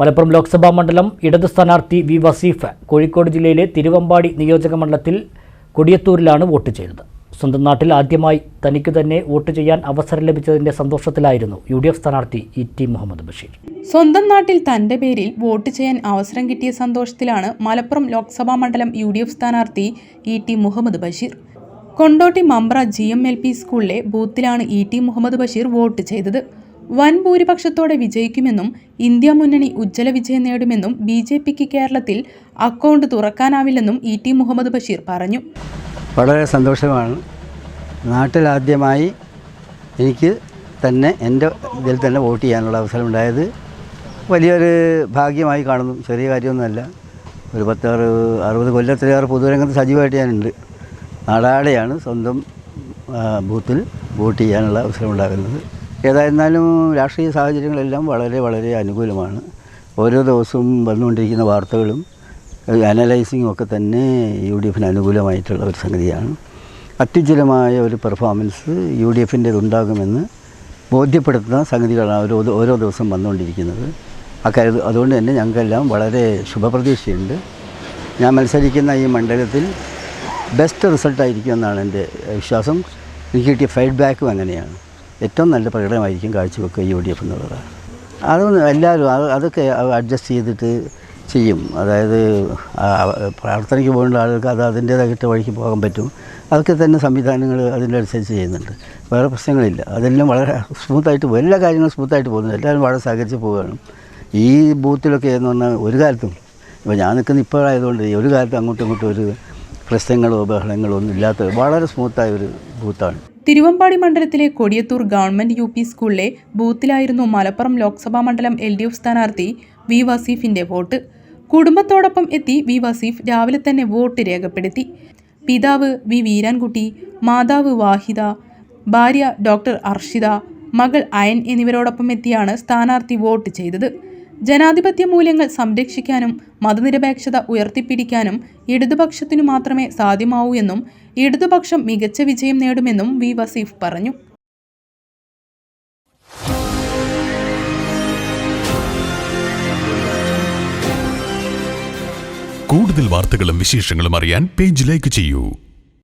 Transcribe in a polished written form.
മലപ്പുറം ലോക്സഭാ മണ്ഡലം ഇടതു സ്ഥാനാർത്ഥി വി വസീഫ് കോഴിക്കോട് ജില്ലയിലെ തിരുവമ്പാടി നിയോജക മണ്ഡലത്തിൽ കൊടിയത്തൂരിലാണ് വോട്ട് ചെയ്തത്. സ്വന്തം നാട്ടിൽ ആദ്യമായി തനിക്ക് തന്നെ വോട്ട് ചെയ്യാൻ അവസരം ലഭിച്ചതിന്റെ സന്തോഷത്തിലായിരുന്നു UDF സ്ഥാനാർത്ഥി ET മുഹമ്മദ് ബഷീർ. സ്വന്തം നാട്ടിൽ തന്റെ പേരിൽ വോട്ട് ചെയ്യാൻ അവസരം കിട്ടിയ സന്തോഷത്തിലാണ് മലപ്പുറം ലോക്സഭാ മണ്ഡലം UDF സ്ഥാനാർത്ഥി ET മുഹമ്മദ് ബഷീർ. കൊണ്ടോട്ടി മമ്പ്ര GMLP സ്കൂളിലെ ബൂത്തിലാണ് ET മുഹമ്മദ് ബഷീർ വോട്ട് ചെയ്തത്. വൻ ഭൂരിപക്ഷത്തോടെ വിജയിക്കുമെന്നും ഇന്ത്യ മുന്നണി ഉജ്ജ്വല വിജയം നേടുമെന്നും BJPക്ക് കേരളത്തിൽ അക്കൗണ്ട് തുറക്കാനാവില്ലെന്നും ET മുഹമ്മദ് ബഷീർ പറഞ്ഞു. വളരെ സന്തോഷമാണ്. നാട്ടിലാദ്യമായി എനിക്ക് തന്നെ എൻ്റെ ഇതിൽ തന്നെ വോട്ട് ചെയ്യാനുള്ള അവസരം ഉണ്ടായത് വലിയൊരു ഭാഗ്യമായി കാണുന്നു. ചെറിയ കാര്യമൊന്നുമല്ല. ഒരു 60 കൊല്ലത്തിലേറെ പൊതുരംഗത്ത് സജീവമായിട്ട് ഞാനുണ്ട്. നാടാടെയാണ് സ്വന്തം ബൂത്തിൽ വോട്ട് ചെയ്യാനുള്ള അവസരം ഉണ്ടാകുന്നത്. ഏതായിരുന്നാലും രാഷ്ട്രീയ സാഹചര്യങ്ങളെല്ലാം വളരെ അനുകൂലമാണ്. ഓരോ ദിവസവും വന്നുകൊണ്ടിരിക്കുന്ന വാർത്തകളും അനലൈസിങ്ങും ഒക്കെ തന്നെ UDFന് അനുകൂലമായിട്ടുള്ള ഒരു സംഗതിയാണ്. അത്യുജ്വലമായ ഒരു പെർഫോമൻസ് UDFൻ്റേത് ഉണ്ടാകുമെന്ന് ബോധ്യപ്പെടുത്തുന്ന സംഗതികളാണ് ഓരോ ദിവസം വന്നുകൊണ്ടിരിക്കുന്നത്. അതുകൊണ്ട് തന്നെ ഞങ്ങൾക്കെല്ലാം വളരെ ശുഭപ്രതീക്ഷയുണ്ട്. ഞാൻ മത്സരിക്കുന്ന ഈ മണ്ഡലത്തിൽ ബെസ്റ്റ് റിസൾട്ടായിരിക്കുമെന്നാണ് എൻ്റെ വിശ്വാസം. എനിക്ക് കിട്ടിയ ഫീഡ്ബാക്കും അങ്ങനെയാണ്. ഏറ്റവും നല്ല പ്രകടനമായിരിക്കും കാഴ്ചവെക്കുക UDF എന്നുള്ളതാണ്. അതൊന്നും എല്ലാവരും അതൊക്കെ അഡ്ജസ്റ്റ് ചെയ്തിട്ട് ചെയ്യും. അതായത് പ്രാർത്ഥനയ്ക്ക് പോകേണ്ട ആളുകൾക്ക് അതിൻ്റേതായിട്ട് വഴിക്ക് പോകാൻ പറ്റും. അതൊക്കെ തന്നെ സംവിധാനങ്ങൾ അതിൻ്റെ അനുസരിച്ച് ചെയ്യുന്നുണ്ട്. വേറെ പ്രശ്നങ്ങളില്ല. അതെല്ലാം വളരെ സ്മൂത്തായിട്ട് പോകും. എല്ലാ കാര്യങ്ങളും സ്മൂത്തായിട്ട് പോകുന്നു. എല്ലാവരും വളരെ സഹകരിച്ച് പോവുകയാണ്. ഈ ബൂത്തിലൊക്കെ എന്ന് പറഞ്ഞാൽ ഒരു കാലത്തും ഇപ്പോൾ ഞാൻ നിൽക്കുന്ന ഇപ്പോഴായതുകൊണ്ട് ഒരു കാലത്തും അങ്ങോട്ടും ഒരു പ്രശ്നങ്ങളോ ബഹളങ്ങളോ ഒന്നും ഇല്ലാത്ത വളരെ സ്മൂത്തായ ഒരു ബൂത്താണ്. തിരുവമ്പാടി മണ്ഡലത്തിലെ കൊടിയത്തൂർ ഗവൺമെന്റ് UP സ്കൂളിലെ ബൂത്തിലായിരുന്നു മലപ്പുറം ലോക്സഭാ മണ്ഡലം LDF സ്ഥാനാർത്ഥി വി വസീഫിന്റെ വോട്ട്. കുടുംബത്തോടൊപ്പം എത്തി വി വസീഫ് രാവിലെ തന്നെ വോട്ട് രേഖപ്പെടുത്തി. പിതാവ് വി വീരാൻകുട്ടി, മാതാവ് വാഹിദ, ഭാര്യ ഡോക്ടർ അർഷിത, മകൾ അയൻ എന്നിവരോടൊപ്പം എത്തിയാണ് സ്ഥാനാർത്ഥി വോട്ട് ചെയ്തത്. ജനാധിപത്യ മൂല്യങ്ങൾ സംരക്ഷിക്കാനും മതനിരപേക്ഷത ഉയർത്തിപ്പിടിക്കാനും ഇടതുപക്ഷത്തിനു മാത്രമേ സാധ്യമാവൂ എന്നും ഇടതുപക്ഷം മികച്ച വിജയം നേടുമെന്നും വി വസീഫ് പറഞ്ഞു. കൂടുതൽ വാർത്തകളും വിശേഷങ്ങളും അറിയാൻ പേജ് ലൈക്ക് ചെയ്യൂ.